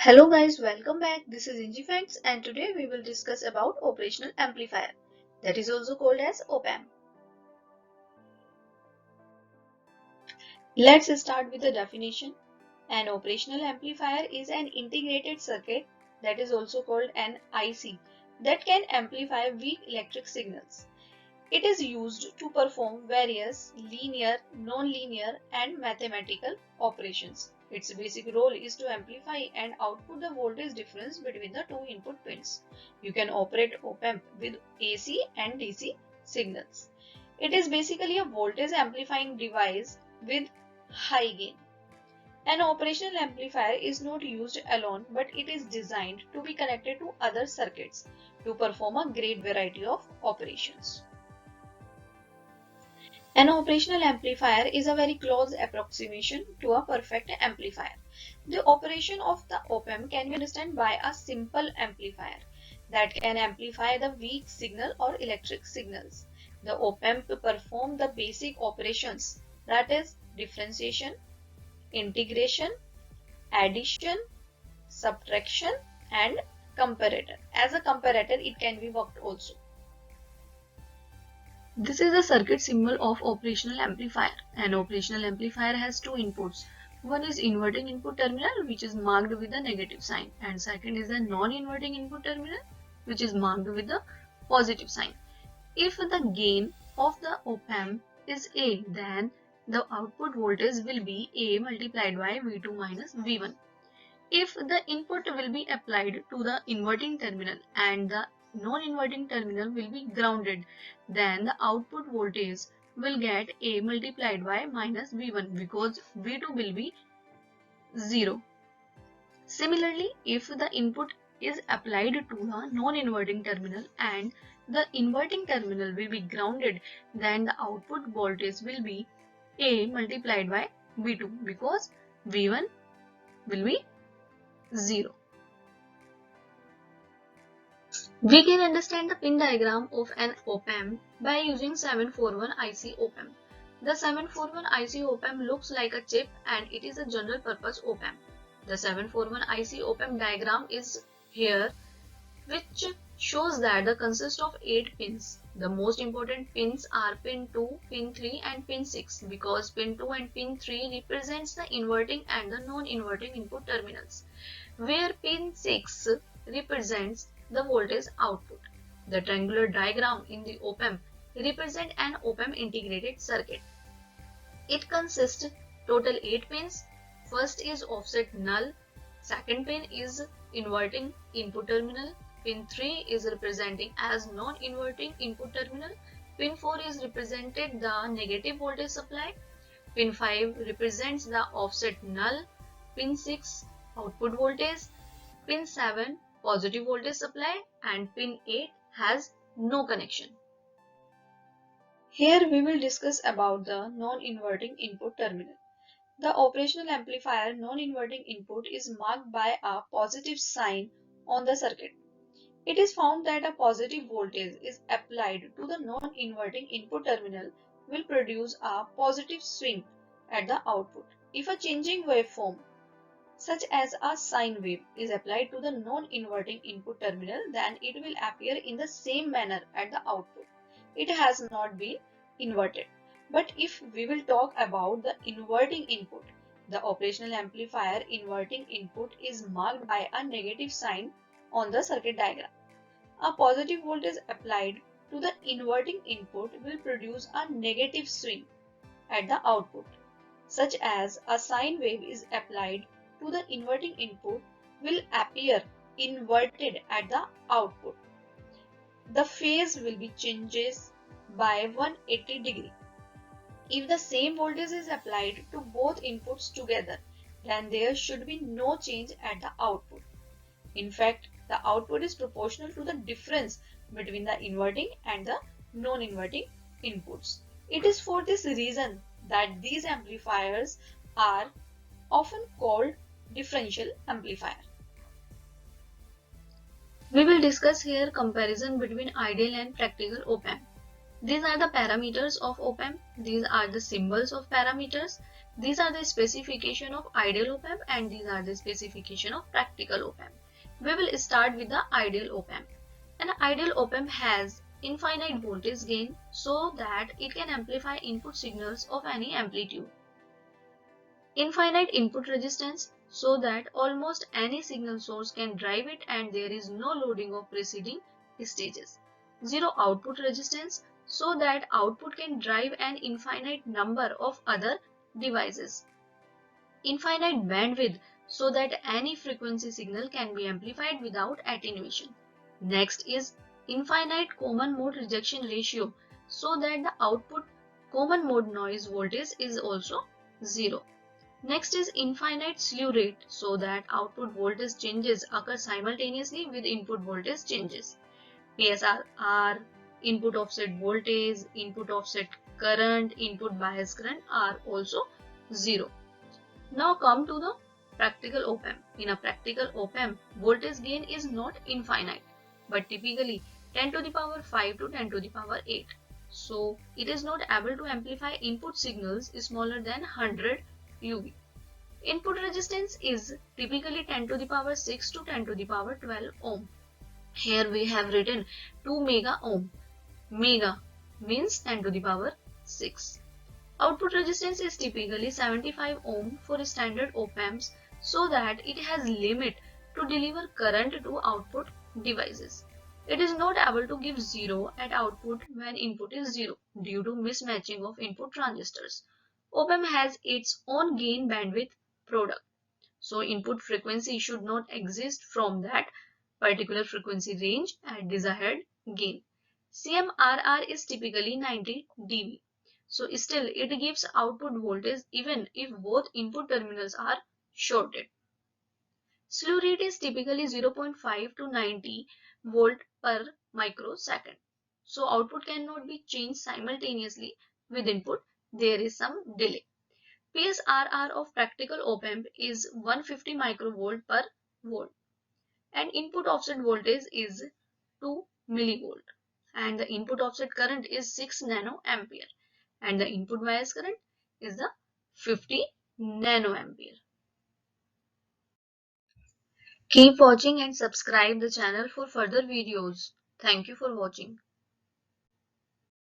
Hello guys, welcome back. This is Ingifacts and today we will discuss about operational amplifier, that is also called as op-amp. Let's start with the definition. An operational amplifier is an integrated circuit, that is also called an IC, that can amplify weak electric signals. It is used to perform various linear, non-linear and mathematical operations. Its basic role is to amplify and output the voltage difference between the two input pins. You can operate op-amp with AC and DC signals. It is basically a voltage amplifying device with high gain. An operational amplifier is not used alone, but it is designed to be connected to other circuits to perform a great variety of operations. An operational amplifier is a very close approximation to a perfect amplifier. The operation of the op-amp can be understood by a simple amplifier that can amplify the weak signal or electric signals. The op-amp performs the basic operations, that is differentiation, integration, addition, subtraction and comparator. As a comparator, it can be worked also. This is a circuit symbol of operational amplifier. An operational amplifier has two inputs. One is inverting input terminal, which is marked with a negative sign, and second is a non-inverting input terminal, which is marked with a positive sign. If the gain of the op-amp is A, then the output voltage will be A multiplied by V2 minus V1. If the input will be applied to the inverting terminal and the non-inverting terminal will be grounded, then the output voltage will get A multiplied by minus V1 because V2 will be 0. Similarly, if the input is applied to the non-inverting terminal and the inverting terminal will be grounded, then the output voltage will be A multiplied by V2 because V1 will be 0. We can understand the pin diagram of an op-amp by using 741 IC op-amp. The 741 IC op-amp looks like a chip and it is a general purpose op-amp. The 741 IC op-amp diagram is here, which shows that it consists of 8 pins. The most important pins are pin 2, pin 3 and pin 6 because pin 2 and pin 3 represents the inverting and the non-inverting input terminals, where pin 6 represents the voltage output. The triangular diagram in the op-amp represents an op-amp integrated circuit. It consists total 8 pins. First is offset null, second pin is inverting input terminal, pin 3 is representing as non-inverting input terminal, pin 4 is represented the negative voltage supply, pin 5 represents the offset null, pin 6 output voltage, pin 7 positive voltage supply and pin 8 has no connection. Here we will discuss about the non-inverting input terminal. The operational amplifier non-inverting input is marked by a positive sign on the circuit. It is found that a positive voltage is applied to the non-inverting input terminal will produce a positive swing at the output. If a changing waveform such as a sine wave is applied to the non-inverting input terminal, then it will appear in the same manner at the output. It has not been inverted. But if we will talk about the inverting input, the operational amplifier inverting input is marked by a negative sign on the circuit diagram. A positive voltage applied to the inverting input will produce a negative swing at the output, such as a sine wave is applied to the inverting input will appear inverted at the output. The phase will be changes by 180 degree. If the same voltage is applied to both inputs together, then there should be no change at the output. In fact, the output is proportional to the difference between the inverting and the non-inverting inputs. It is for this reason that these amplifiers are often called differential amplifier. We will discuss here comparison between ideal and practical op-amp. These are the parameters of op-amp. These are the symbols of parameters. These are the specification of ideal op-amp and these are the specification of practical op-amp. We will start with the ideal op-amp. An ideal op-amp has infinite voltage gain so that it can amplify input signals of any amplitude. Infinite input resistance so that almost any signal source can drive it and there is no loading of preceding stages. Zero output resistance so that output can drive an infinite number of other devices. Infinite bandwidth so that any frequency signal can be amplified without attenuation. Next is infinite common mode rejection ratio so that the output common mode noise voltage is also zero. Next is infinite slew rate so that output voltage changes occur simultaneously with input voltage changes. PSRR, input offset voltage, input offset current, input bias current are also zero. Now come to the practical op-amp. In a practical op-amp, voltage gain is not infinite but typically 10 to the power 5 to 10 to the power 8. So it is not able to amplify input signals smaller than 100 UV. Input resistance is typically 10 to the power 6 to 10 to the power 12 ohm. Here we have written 2 mega ohm. Mega means 10 to the power 6. Output resistance is typically 75 ohm for standard op-amps so that it has limit to deliver current to output devices. It is not able to give 0 at output when input is 0 due to mismatching of input transistors. Op-amp has its own gain bandwidth product. So input frequency should not exist from that particular frequency range at desired gain. CMRR is typically 90 dB. So still it gives output voltage even if both input terminals are shorted. Slew rate is typically 0.5 to 90 volt per microsecond. So output cannot be changed simultaneously with input. There is some delay. PSRR of practical op-amp is 150 microvolt per volt and input offset voltage is 2 millivolt and the input offset current is 6 nanoampere and the input bias current is the 50 nanoampere. Keep watching and subscribe the channel for further videos. Thank you for watching.